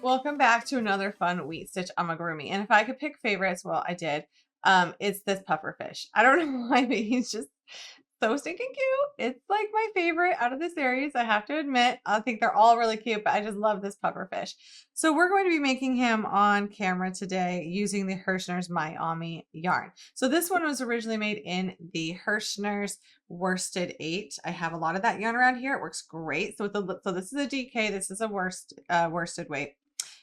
Welcome back to another fun Wheat Stitch Amigurumi. And if I could pick favorites, well, I did. It's this pufferfish. I don't know why, but he's just so stinking cute. It's like my favorite out of the series, I have to admit. I think they're all really cute, but I just love this pufferfish. So we're going to be making him on camera today using the Hirschner's My Ami yarn. So this one was originally made in the Hirschner's worsted 8. I have a lot of that yarn around here. It works great. So this is a DK, this is a worsted weight.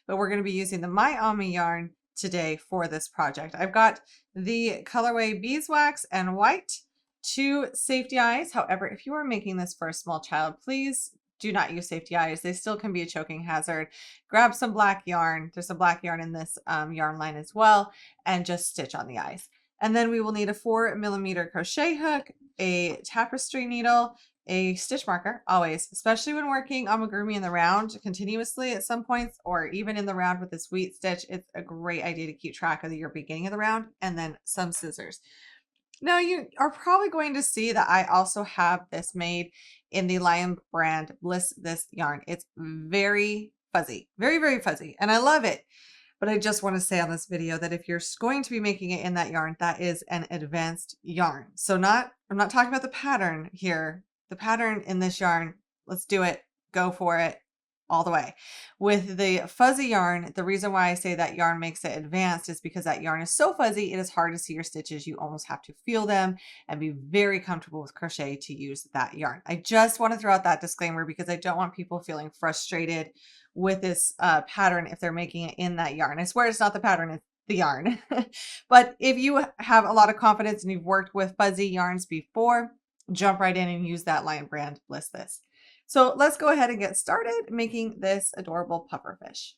But we're going to be using the My Ami yarn today for this project. I've got the colorway beeswax and white, 2 safety eyes. However, if you are making this for a small child, please do not use safety eyes. They still can be a choking hazard. Grab some black yarn. There's some black yarn in this yarn line as well, and just stitch on the eyes. And then we will need a 4mm crochet hook, a tapestry needle, a stitch marker, always, especially when working amigurumi in the round continuously at some points, or even in the round with this wheat stitch. It's a great idea to keep track of your beginning of the round, and then some scissors. Now you are probably going to see that I also have this made in the Lion brand Bliss This yarn. It's very fuzzy, very, very fuzzy, and I love it. But I just want to say on this video that if you're going to be making it in that yarn, that is an advanced yarn. So I'm not talking about the pattern here. The pattern in this yarn, let's do it, go for it, all the way. With the fuzzy yarn, the reason why I say that yarn makes it advanced is because that yarn is so fuzzy, it is hard to see your stitches. You almost have to feel them and be very comfortable with crochet to use that yarn. I just want to throw out that disclaimer because I don't want people feeling frustrated with this pattern if they're making it in that yarn. I swear it's not the pattern, it's the yarn. But if you have a lot of confidence and you've worked with fuzzy yarns before, jump right in and use that Lion brand Bliss This. So let's go ahead and get started making this adorable pufferfish.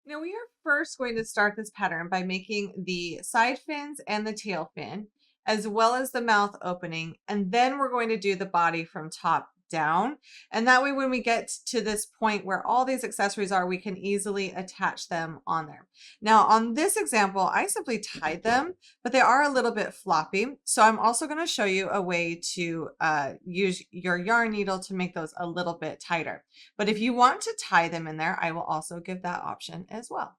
Now we are first going to start this pattern by making the side fins and the tail fin, as well as the mouth opening, and then we're going to do the body from top down. And that way when we get to this point where all these accessories are, we can easily attach them on there. Now on this example, I simply tied them, but they are a little bit floppy. So I'm also going to show you a way to use your yarn needle to make those a little bit tighter. But if you want to tie them in there, I will also give that option as well.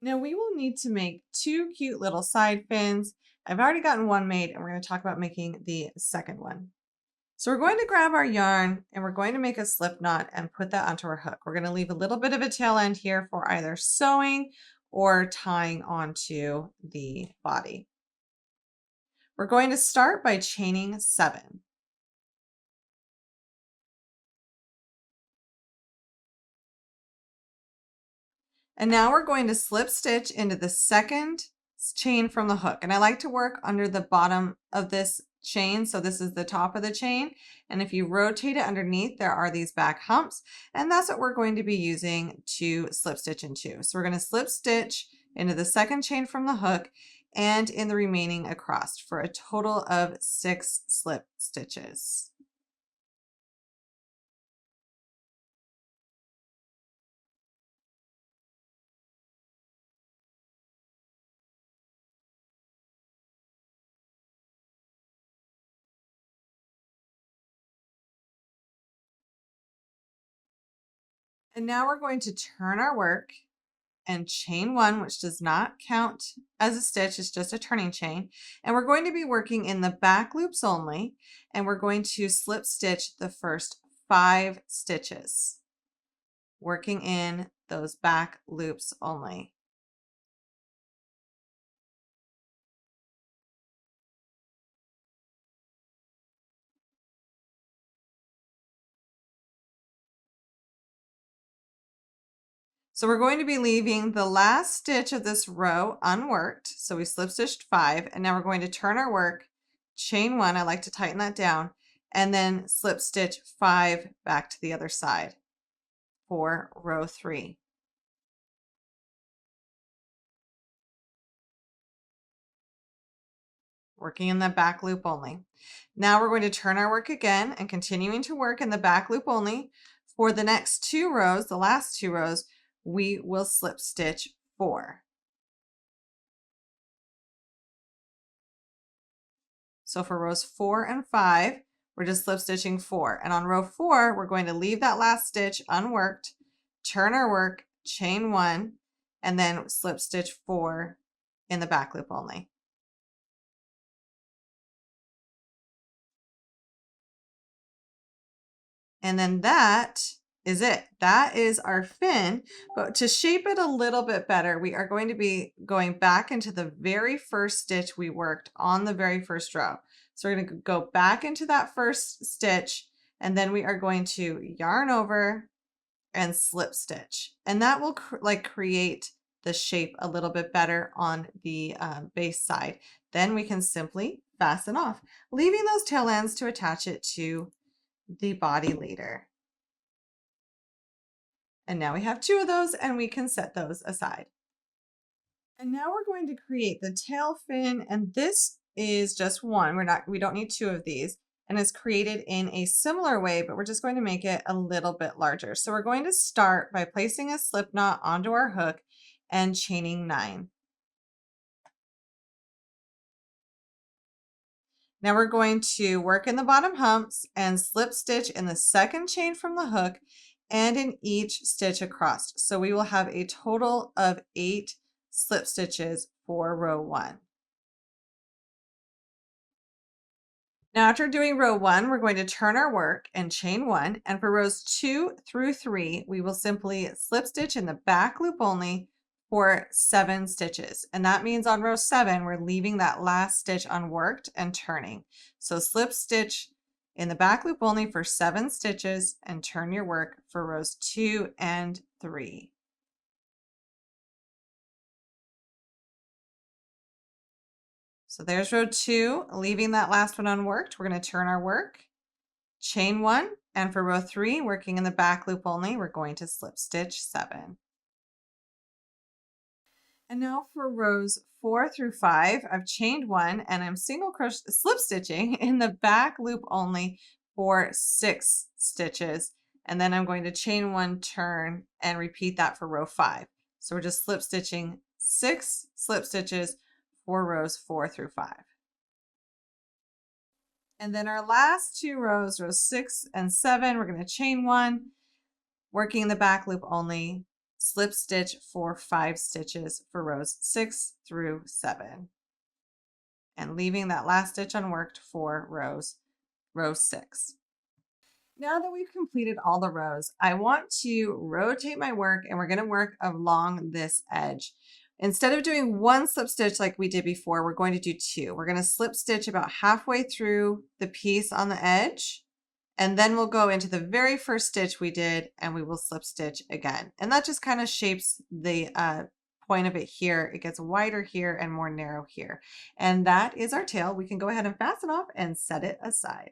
Now we will need to make 2 cute little side fins. I've already gotten one made, and we're going to talk about making the second one. So we're going to grab our yarn and we're going to make a slip knot and put that onto our hook. We're going to leave a little bit of a tail end here for either sewing or tying onto the body. We're going to start by chaining 7. And now we're going to slip stitch into the second chain from the hook. And I like to work under the bottom of this chain. So this is the top of the chain. And if you rotate it underneath, there are these back humps. And that's what we're going to be using to slip stitch into. So we're going to slip stitch into the second chain from the hook and in the remaining across for a total of 6 slip stitches. And now we're going to turn our work and chain 1, which does not count as a stitch, it's just a turning chain. And we're going to be working in the back loops only, and we're going to slip stitch the first 5 stitches, working in those back loops only. So we're going to be leaving the last stitch of this row unworked. So we slip stitched 5, and now we're going to turn our work, chain 1, I like to tighten that down, and then slip stitch 5 back to the other side for row 3. Working in the back loop only. Now we're going to turn our work again and continuing to work in the back loop only. For the next 2 rows, the last 2 rows, we will slip stitch 4. So for rows 4 and 5, we're just slip stitching 4. And on row 4, we're going to leave that last stitch unworked, turn our work, chain 1, and then slip stitch 4 in the back loop only. And then that is it. That is our fin. But to shape it a little bit better, we are going to be going back into the very first stitch we worked on the very first row. So we're going to go back into that first stitch, and then we are going to yarn over and slip stitch. And that will create the shape a little bit better on the base side. Then we can simply fasten off, leaving those tail ends to attach it to the body later. And now we have 2 of those, and we can set those aside. And now we're going to create the tail fin, and this is just one. We don't need 2 of these, and it's created in a similar way, but we're just going to make it a little bit larger. So we're going to start by placing a slip knot onto our hook and chaining 9. Now we're going to work in the bottom humps and slip stitch in the second chain from the hook and in each stitch across. So we will have a total of 8 slip stitches for row 1. Now after doing row 1, we're going to turn our work and chain 1, and for rows 2 through 3, we will simply slip stitch in the back loop only for 7 stitches. And that means on row 7, we're leaving that last stitch unworked and turning. So slip stitch in the back loop only for 7 stitches and turn your work for rows 2 and 3. So there's row 2, leaving that last one unworked. We're going to turn our work, chain 1, and for row 3, working in the back loop only, we're going to slip stitch 7. And now for rows 4 through 5, I've chained 1 and I'm single crochet slip stitching in the back loop only for 6 stitches. And then I'm going to chain 1, turn, and repeat that for row 5. So we're just slip stitching 6 slip stitches for rows 4 through 5. And then our last 2 rows, rows 6 and 7, we're going to chain 1, working in the back loop only, slip stitch for 5 stitches for rows 6 through 7, and leaving that last stitch unworked for row 6. Now that we've completed all the rows, I want to rotate my work, and we're going to work along this edge. Instead of doing 1 slip stitch like we did before, we're going to do 2. We're going to slip stitch about halfway through the piece on the edge, and then we'll go into the very first stitch we did, and we will slip stitch again. And that just kind of shapes the point of it here. It gets wider here and more narrow here. And that is our tail. We can go ahead and fasten off and set it aside.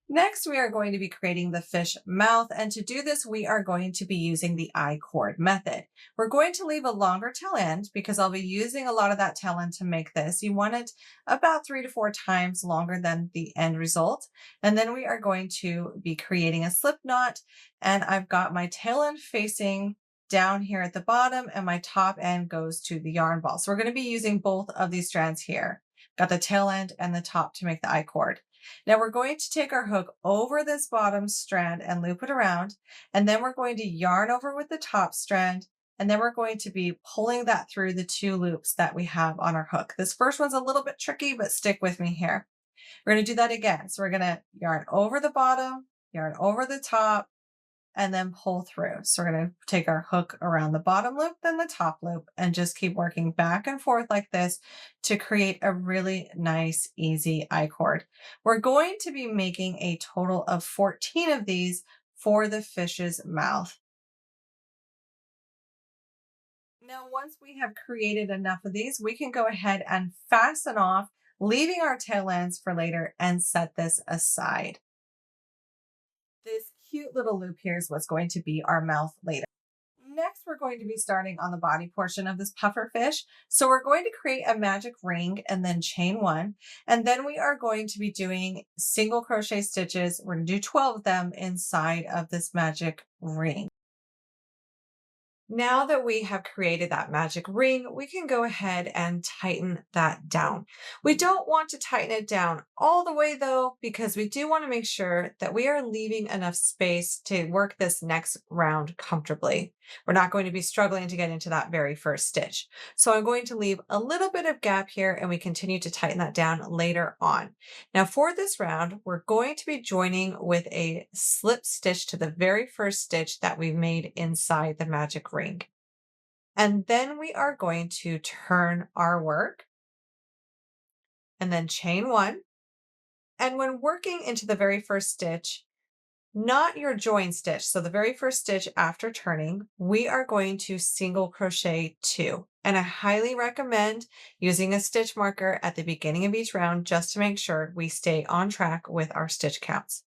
Next, we are going to be creating the fish mouth, and to do this, we are going to be using the I-cord method. We're going to leave a longer tail end because I'll be using a lot of that tail end to make this. You want it about 3 to 4 times longer than the end result. And then we are going to be creating a slip knot, and I've got my tail end facing down here at the bottom, and my top end goes to the yarn ball. So we're going to be using both of these strands here. Got the tail end and the top to make the I-cord. Now we're going to take our hook over this bottom strand and loop it around, and then we're going to yarn over with the top strand, and then we're going to be pulling that through the 2 loops that we have on our hook. This first one's a little bit tricky, but stick with me here. We're going to do that again. So we're going to yarn over the bottom, yarn over the top, and then pull through. So we're going to take our hook around the bottom loop, then the top loop, and just keep working back and forth like this to create a really nice, easy I-cord. We're going to be making a total of 14 of these for the fish's mouth. Now, once we have created enough of these, we can go ahead and fasten off, leaving our tail ends for later, and set this aside. This cute little loop here is what's going to be our mouth later. Next, we're going to be starting on the body portion of this puffer fish. So we're going to create a magic ring and then chain 1. And then we are going to be doing single crochet stitches. We're going to do 12 of them inside of this magic ring. Now that we have created that magic ring, we can go ahead and tighten that down. We don't want to tighten it down all the way though, because we do want to make sure that we are leaving enough space to work this next round comfortably. We're not going to be struggling to get into that very first stitch. So I'm going to leave a little bit of gap here and we continue to tighten that down later on. Now for this round, we're going to be joining with a slip stitch to the very first stitch that we made inside the magic ring. And then we are going to turn our work and then chain one. And when working into the very first stitch, not your join stitch, so the very first stitch after turning, we are going to single crochet two. And I highly recommend using a stitch marker at the beginning of each round just to make sure we stay on track with our stitch counts.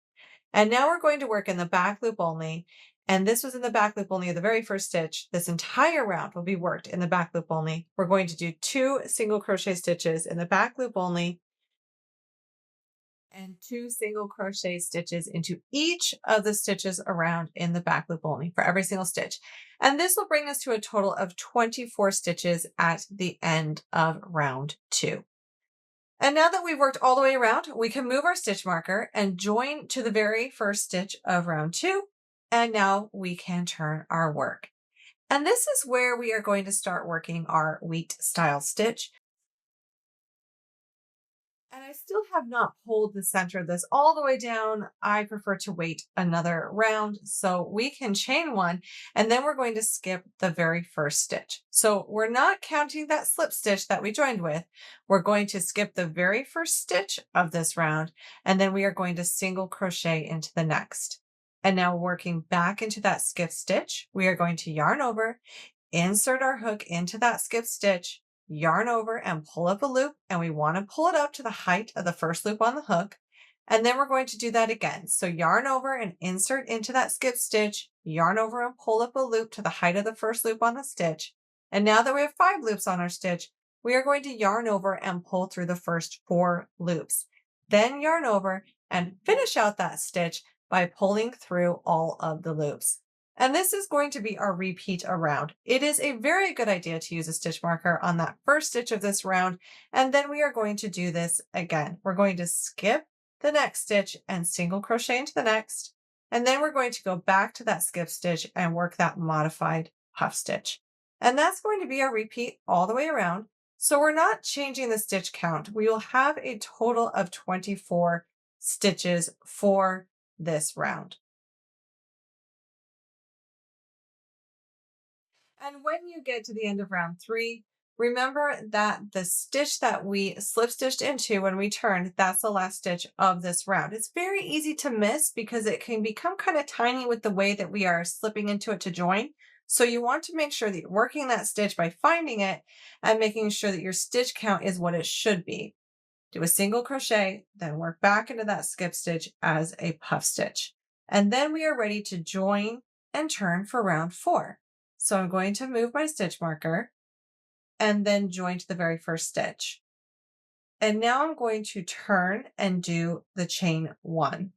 And now we're going to work in the back loop only. And this was in the back loop only of the very first stitch. This entire round will be worked in the back loop only. We're going to do 2 single crochet stitches in the back loop only and 2 single crochet stitches into each of the stitches around in the back loop only for every single stitch. And this will bring us to a total of 24 stitches at the end of round 2. And now that we've worked all the way around, we can move our stitch marker and join to the very first stitch of round 2. And now we can turn our work. And this is where we are going to start working our wheat style stitch. And I still have not pulled the center of this all the way down. I prefer to wait another round so we can chain one and then we're going to skip the very first stitch. So we're not counting that slip stitch that we joined with. We're going to skip the very first stitch of this round and then we are going to single crochet into the next. And now working back into that skip stitch, we are going to yarn over, insert our hook into that skip stitch, yarn over and pull up a loop, and we want to pull it up to the height of the first loop on the hook. And then we're going to do that again. So yarn over and insert into that skip stitch, yarn over and pull up a loop to the height of the first loop on the stitch. And now that we have 5 loops on our stitch, we are going to yarn over and pull through the first 4 loops. Then yarn over and finish out that stitch by pulling through all of the loops. And this is going to be our repeat around. It is a very good idea to use a stitch marker on that first stitch of this round. And then we are going to do this again. We're going to skip the next stitch and single crochet into the next. And then we're going to go back to that skip stitch and work that modified puff stitch. And that's going to be our repeat all the way around. So we're not changing the stitch count. We will have a total of 24 stitches for this round. And when you get to the end of round 3, remember that the stitch that we slip stitched into when we turned, that's the last stitch of this round. It's very easy to miss because it can become kind of tiny with the way that we are slipping into it to join. So you want to make sure that you're working that stitch by finding it and making sure that your stitch count is what it should be. Do a single crochet, then work back into that skip stitch as a puff stitch. And then we are ready to join and turn for round 4. So I'm going to move my stitch marker and then join to the very first stitch. And now I'm going to turn and do the chain 1.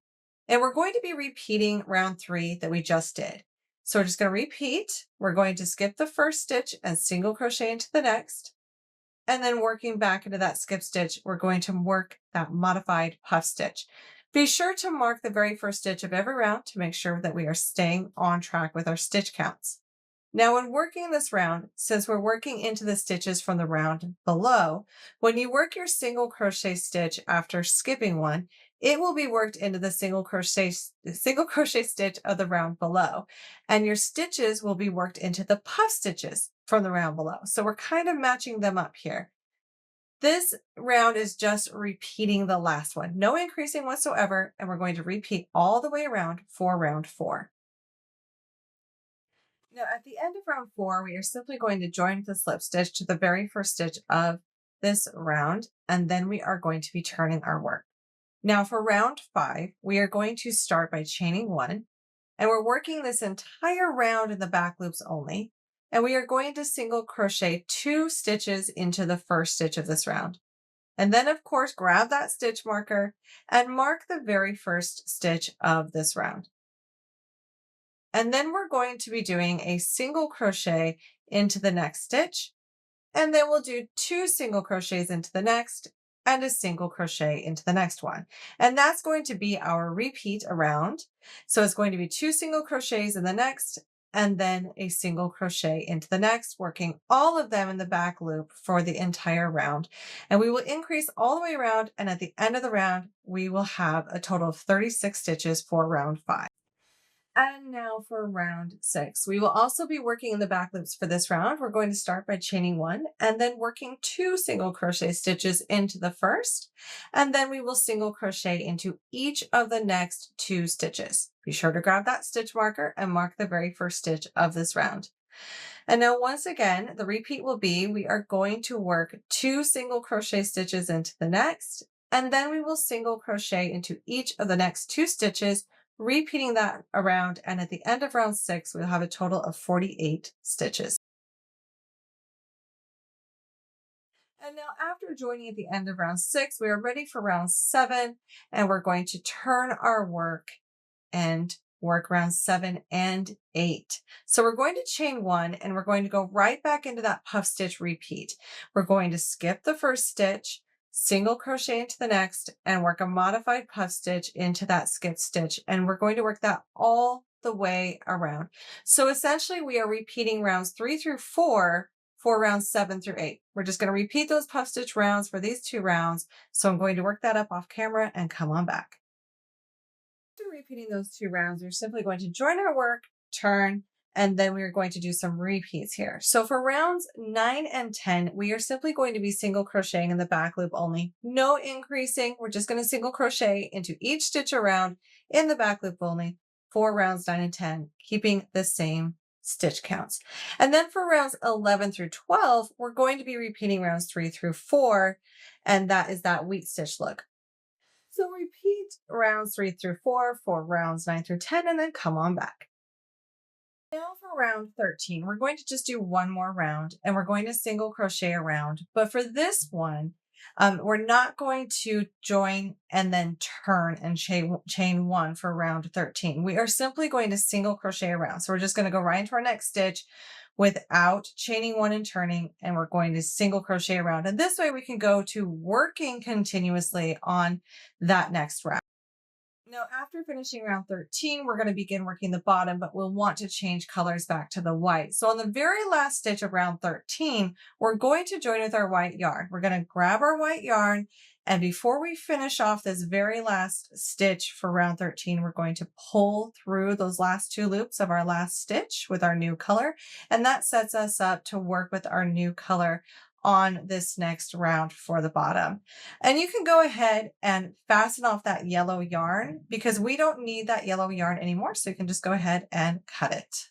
And we're going to be repeating round 3 that we just did. So we're just going to repeat. We're going to skip the first stitch and single crochet into the next. And then working back into that skip stitch, we're going to work that modified puff stitch. Be sure to mark the very first stitch of every round to make sure that we are staying on track with our stitch counts. Now, when working this round, since we're working into the stitches from the round below, when you work your single crochet stitch after skipping one, it will be worked into the single crochet stitch of the round below, and your stitches will be worked into the puff stitches from the round below. So we're kind of matching them up here. This round is just repeating the last one, no increasing whatsoever, and we're going to repeat all the way around for round 4. Now, at the end of round 4, we are simply going to join the slip stitch to the very first stitch of this round, and then we are going to be turning our work. Now, for round 5, we are going to start by chaining 1, and we're working this entire round in the back loops only, and we are going to single crochet 2 stitches into the first stitch of this round. And then, of course, grab that stitch marker and mark the very first stitch of this round. And then we're going to be doing a single crochet into the next stitch. And then we'll do 2 single crochets into the next and a single crochet into the next one. And that's going to be our repeat around. So it's going to be 2 single crochets in the next and then a single crochet into the next, working all of them in the back loop for the entire round. And we will increase all the way around. And at the end of the round, we will have a total of 36 stitches for round 5. And now for round 6. We will also be working in the back loops for this round. We're going to start by chaining 1 and then working 2 single crochet stitches into the first. And then we will single crochet into each of the next 2 stitches. Be sure to grab that stitch marker and mark the very first stitch of this round. And now once again, the repeat will be, we are going to work 2 single crochet stitches into the next, and then we will single crochet into each of the next 2 stitches, repeating that around, and at the end of round 6, we'll have a total of 48 stitches. And now after joining at the end of round 6, we are ready for round 7, and we're going to turn our work and work round 7 and 8. So we're going to chain 1 and we're going to go right back into that puff stitch repeat. We're going to skip the first stitch, single crochet into the next, and work a modified puff stitch into that skip stitch. And we're going to work that all the way around. So essentially we are repeating rounds 3 through 4 for rounds 7 through 8. We're just going to repeat those puff stitch rounds for these 2 rounds. So I'm going to work that up off camera and come on back. After repeating those 2 rounds, we're simply going to join our work, turn, and then we're going to do some repeats here. So for rounds 9 and 10, we are simply going to be single crocheting in the back loop only. No increasing. We're just going to single crochet into each stitch around in the back loop only for rounds 9 and 10, keeping the same stitch counts. And then for rounds 11 through 12, we're going to be repeating rounds 3 through 4, and that is that wheat stitch look. So repeat rounds 3 through 4 for rounds 9 through 10, and then come on back. Now for round 13, we're going to just do one more round and we're going to single crochet around. But for this one, we're not going to join and then turn and chain 1 for round 13. We are simply going to single crochet around. So we're just going to go right into our next stitch without chaining 1 and turning, and we're going to single crochet around. And this way we can go to working continuously on that next round. Now, after finishing round 13, we're going to begin working the bottom, but we'll want to change colors back to the white. So on the very last stitch of round 13, we're going to join with our white yarn. We're going to grab our white yarn, and before we finish off this very last stitch for round 13, we're going to pull through those last 2 loops of our last stitch with our new color, and that sets us up to work with our new color on this next round for the bottom. And you can go ahead and fasten off that yellow yarn because we don't need that yellow yarn anymore. So you can just go ahead and cut it.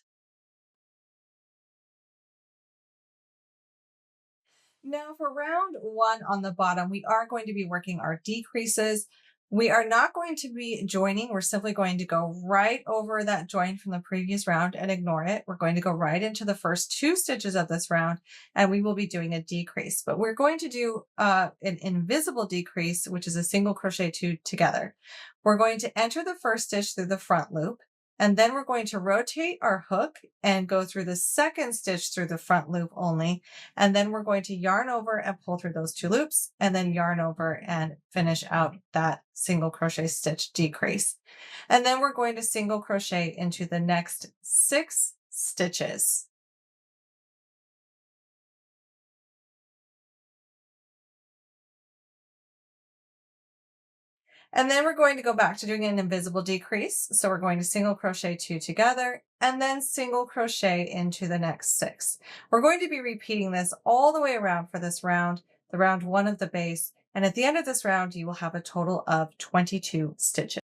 Now for round 1 on the bottom, we are going to be working our decreases. We are not going to be joining. We're simply going to go right over that join from the previous round and ignore it. We're going to go right into the first 2 stitches of this round, and we will be doing a decrease. But we're going to do an invisible decrease, which is a single crochet 2 together. We're going to enter the first stitch through the front loop, and then we're going to rotate our hook and go through the second stitch through the front loop only. And then we're going to yarn over and pull through those 2 loops and then yarn over and finish out that single crochet stitch decrease. And then we're going to single crochet into the next 6 stitches. And then we're going to go back to doing an invisible decrease. So we're going to single crochet 2 together and then single crochet into the next 6. We're going to be repeating this all the way around for this round, the round 1 of the base. And at the end of this round, you will have a total of 22 stitches.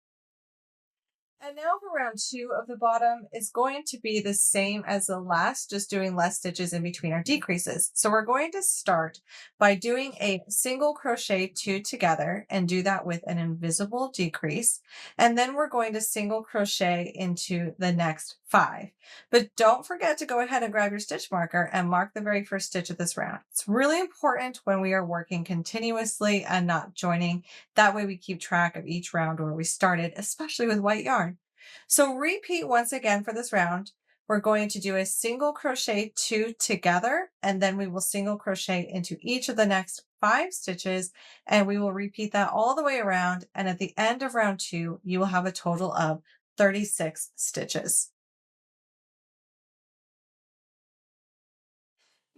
And now for round 2 of the bottom is going to be the same as the last, just doing less stitches in between our decreases. So we're going to start by doing a single crochet 2 together and do that with an invisible decrease. And then we're going to single crochet into the next 5. But don't forget to go ahead and grab your stitch marker and mark the very first stitch of this round. It's really important when we are working continuously and not joining. That way we keep track of each round where we started, especially with white yarn. So repeat once again for this round. We're going to do a single crochet two together, and then we will single crochet into each of the next 5 stitches, and we will repeat that all the way around. And at the end of round 2, you will have a total of 36 stitches.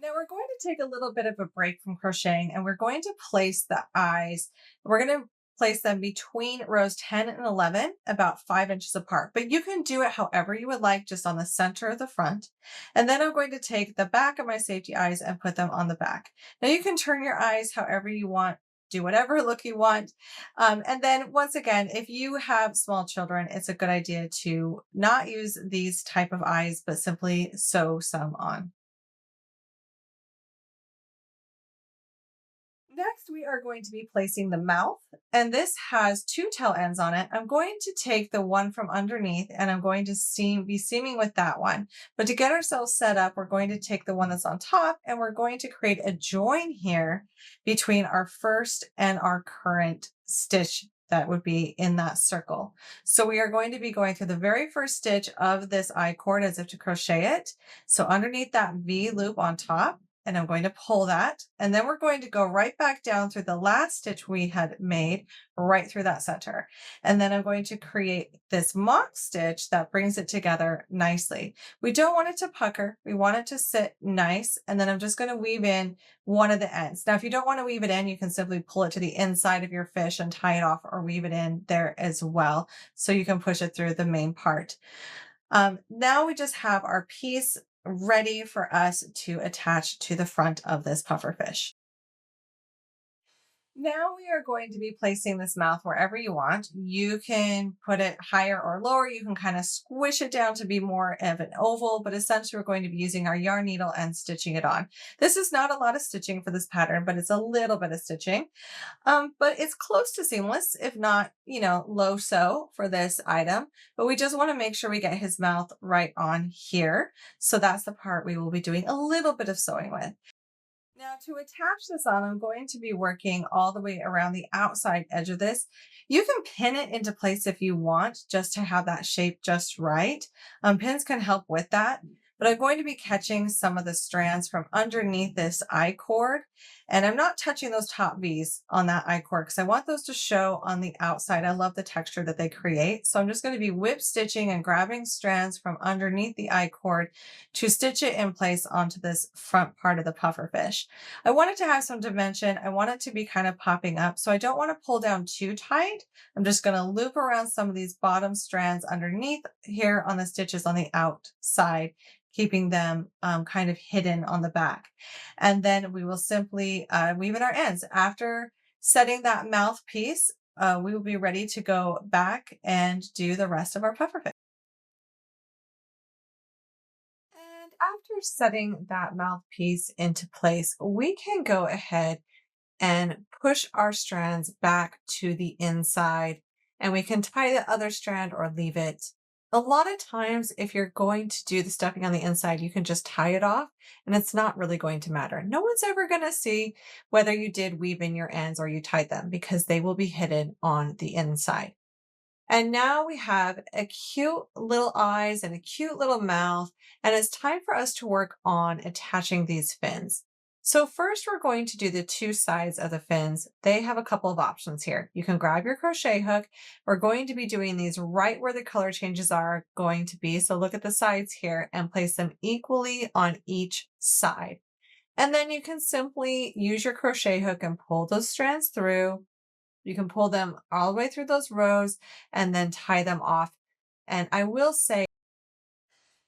Now we're going to take a little bit of a break from crocheting, and we're going to place the eyes. We're going to place them between rows 10 and 11, about 5 inches apart, but you can do it however you would like, just on the center of the front. And then I'm going to take the back of my safety eyes and put them on the back. Now you can turn your eyes however you want, do whatever look you want. And then once again, if you have small children, it's a good idea to not use these type of eyes, but simply sew some on. Next, we are going to be placing the mouth, and this has 2 tail ends on it. I'm going to take the one from underneath and I'm going to be seaming with that one. But to get ourselves set up, we're going to take the one that's on top and we're going to create a join here between our first and our current stitch that would be in that circle. So we are going to be going through the very first stitch of this I-cord as if to crochet it. So underneath that V loop on top, and I'm going to pull that. And then we're going to go right back down through the last stitch we had made, right through that center. And then I'm going to create this mock stitch that brings it together nicely. We don't want it to pucker. We want it to sit nice. And then I'm just going to weave in one of the ends. Now, if you don't want to weave it in, you can simply pull it to the inside of your fish and tie it off, or weave it in there as well, so you can push it through the main part. Now we just have our piece ready for us to attach to the front of this puffer fish. Now we are going to be placing this mouth wherever you want. You can put it higher or lower. You can kind of squish it down to be more of an oval, but essentially we're going to be using our yarn needle and stitching it on. This is not a lot of stitching for this pattern, but it's a little bit of stitching. But it's close to seamless, if not, low sew for this item. But we just want to make sure we get his mouth right on here. So that's the part we will be doing a little bit of sewing with. Now to attach this on, I'm going to be working all the way around the outside edge of this. You can pin it into place if you want, just to have that shape just right. Pins can help with that, but I'm going to be catching some of the strands from underneath this I-cord. And I'm not touching those top V's on that I-cord because I want those to show on the outside. I love the texture that they create. So I'm just going to be whip stitching and grabbing strands from underneath the I-cord to stitch it in place onto this front part of the puffer fish. I want it to have some dimension. I want it to be kind of popping up. So I don't want to pull down too tight. I'm just going to loop around some of these bottom strands underneath here on the stitches on the outside, keeping them kind of hidden on the back. And then we will simply weave in our ends. After setting that mouth piece, we will be ready to go back and do the rest of our pufferfish. And after setting that mouthpiece into place, we can go ahead and push our strands back to the inside, and we can tie the other strand or leave it. A lot of times, if you're going to do the stuffing on the inside, you can just tie it off and it's not really going to matter. No one's ever going to see whether you did weave in your ends or you tied them, because they will be hidden on the inside. And now we have a cute little eyes and a cute little mouth, and it's time for us to work on attaching these fins. So first we're going to do the 2 sides of the fins. They have a couple of options here. You can grab your crochet hook. We're going to be doing these right where the color changes are going to be. So look at the sides here and place them equally on each side. And then you can simply use your crochet hook and pull those strands through. You can pull them all the way through those rows and then tie them off. And I will say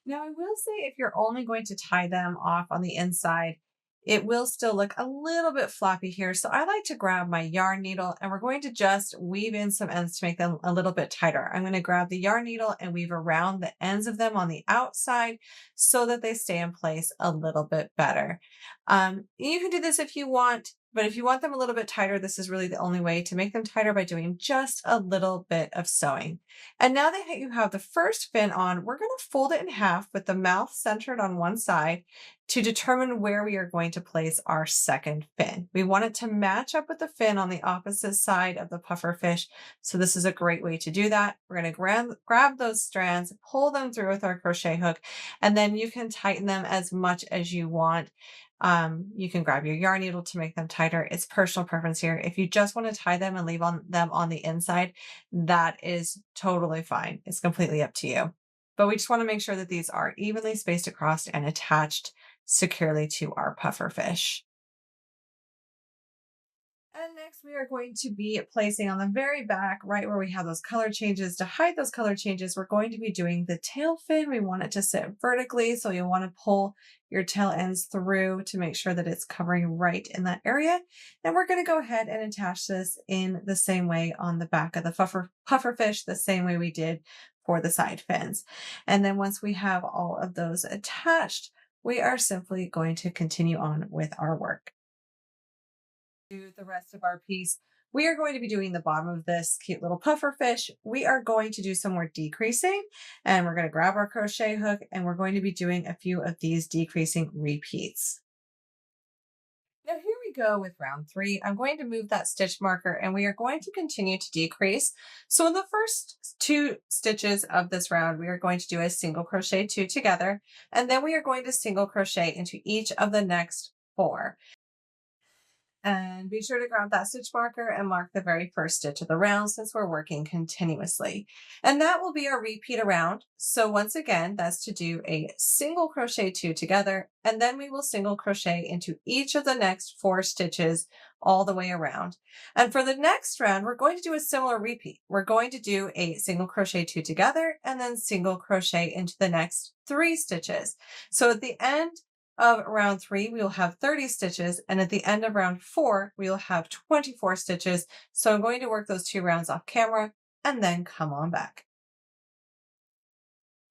if you're only going to tie them off on the inside, it will still look a little bit floppy here. So I like to grab my yarn needle and we're going to just weave in some ends to make them a little bit tighter. I'm going to grab the yarn needle and weave around the ends of them on the outside so that they stay in place a little bit better. You can do this if you want. But if you want them a little bit tighter, this is really the only way to make them tighter, by doing just a little bit of sewing. And now that you have the first fin on, we're going to fold it in half with the mouth centered on one side to determine where we are going to place our second fin. We want it to match up with the fin on the opposite side of the puffer fish. So this is a great way to do that. We're going to grab those strands, pull them through with our crochet hook, and then you can tighten them as much as you want. You can grab your yarn needle to make them tighter. It's personal preference here. If you just want to tie them and leave them on the inside, that is totally fine. It's completely up to you. But we just want to make sure that these are evenly spaced across and attached securely to our puffer fish. And next we are going to be placing on the very back, right where we have those color changes. To hide those color changes, we're going to be doing the tail fin. We want it to sit vertically, so you'll want to pull your tail ends through to make sure that it's covering right in that area. And we're going to go ahead and attach this in the same way on the back of the puffer fish, the same way we did for the side fins. And then once we have all of those attached, we are simply going to continue on with our work. Do the rest of our piece. We are going to be doing the bottom of this cute little puffer fish. We are going to do some more decreasing, and we're going to grab our crochet hook, and we're going to be doing a few of these decreasing repeats. Now here we go with round 3. I'm going to move that stitch marker, and we are going to continue to decrease. So in the first 2 stitches of this round, we are going to do a single crochet 2 together, and then we are going to single crochet into each of the next 4. And be sure to grab that stitch marker and mark the very first stitch of the round, since we're working continuously. And that will be our repeat around. So once again, that's to do a single crochet 2 together, and then we will single crochet into each of the next 4 stitches all the way around. And for the next round, we're going to do a similar repeat. We're going to do a single crochet 2 together, and then single crochet into the next 3 stitches. So at the end of round 3, we will have 30 stitches, and at the end of round 4, we will have 24 stitches. So I'm going to work those 2 rounds off camera and then come on back.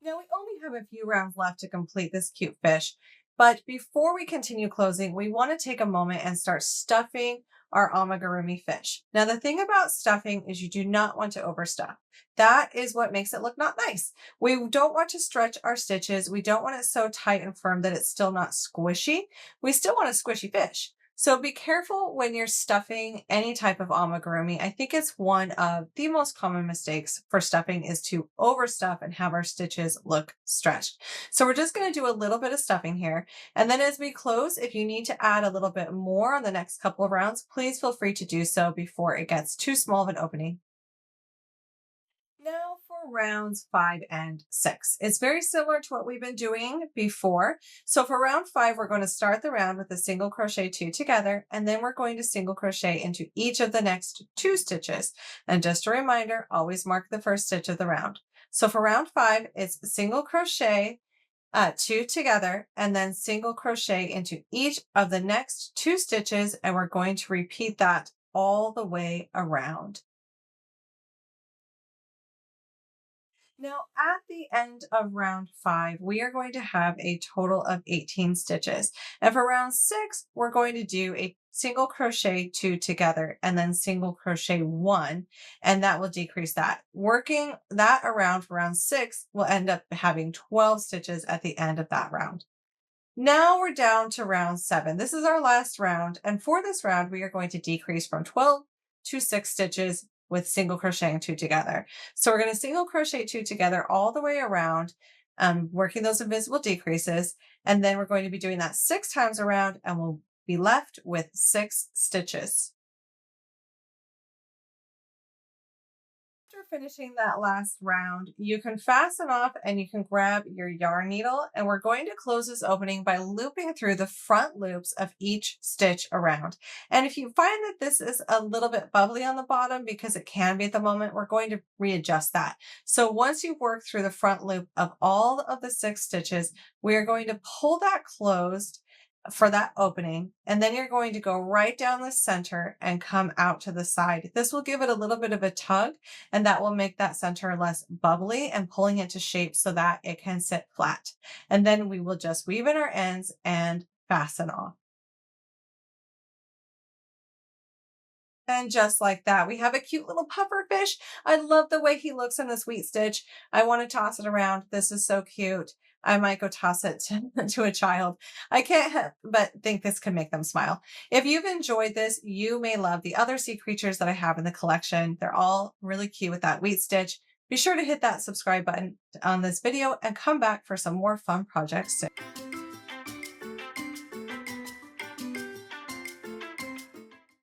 Now we only have a few rounds left to complete this cute fish, but before we continue closing, we want to take a moment and start stuffing our amigurumi fish. Now the thing about stuffing is you do not want to overstuff. That is what makes it look not nice. We don't want to stretch our stitches. We don't want it so tight and firm that it's still not squishy. We still want a squishy fish. So be careful when you're stuffing any type of amigurumi. I think it's one of the most common mistakes for stuffing is to overstuff and have our stitches look stretched. So we're just going to do a little bit of stuffing here. And then as we close, if you need to add a little bit more on the next couple of rounds, please feel free to do so before it gets too small of an opening. Now for rounds 5 and 6. It's very similar to what we've been doing before. So for round 5, we're going to start the round with a single crochet 2 together, and then we're going to single crochet into each of the next 2 stitches. And just a reminder, always mark the first stitch of the round. So for round 5, it's single crochet 2 together, and then single crochet into each of the next 2 stitches, and we're going to repeat that all the way around. Now, at the end of round 5, we are going to have a total of 18 stitches. And for round 6, we're going to do a single crochet 2 together and then single crochet 1, and that will decrease that. Working that around for round 6, we'll end up having 12 stitches at the end of that round. Now we're down to round 7. This is our last round. And for this round, we are going to decrease from 12 to 6 stitches with single crocheting 2 together. So we're going to single crochet 2 together all the way around, working those invisible decreases. And then we're going to be doing that 6 times around, and we'll be left with 6 stitches. After finishing that last round, you can fasten off and you can grab your yarn needle, and we're going to close this opening by looping through the front loops of each stitch around. And if you find that this is a little bit bubbly on the bottom, because it can be at the moment, we're going to readjust that. So once you work through the front loop of all of the 6 stitches, we are going to pull that closed for that opening, and then you're going to go right down the center and come out to the side. This will give it a little bit of a tug, and that will make that center less bubbly and pulling it to shape so that it can sit flat. And then we will just weave in our ends and fasten off. And just like that, we have a cute little puffer fish. I love the way he looks in this Wheat Stitch. I want to toss it around. This is so cute. I might go toss it to a child. I can't help but think this could make them smile. If you've enjoyed this, you may love the other sea creatures that I have in the collection. They're all really cute with that Wheat Stitch. Be sure to hit that subscribe button on this video and come back for some more fun projects soon.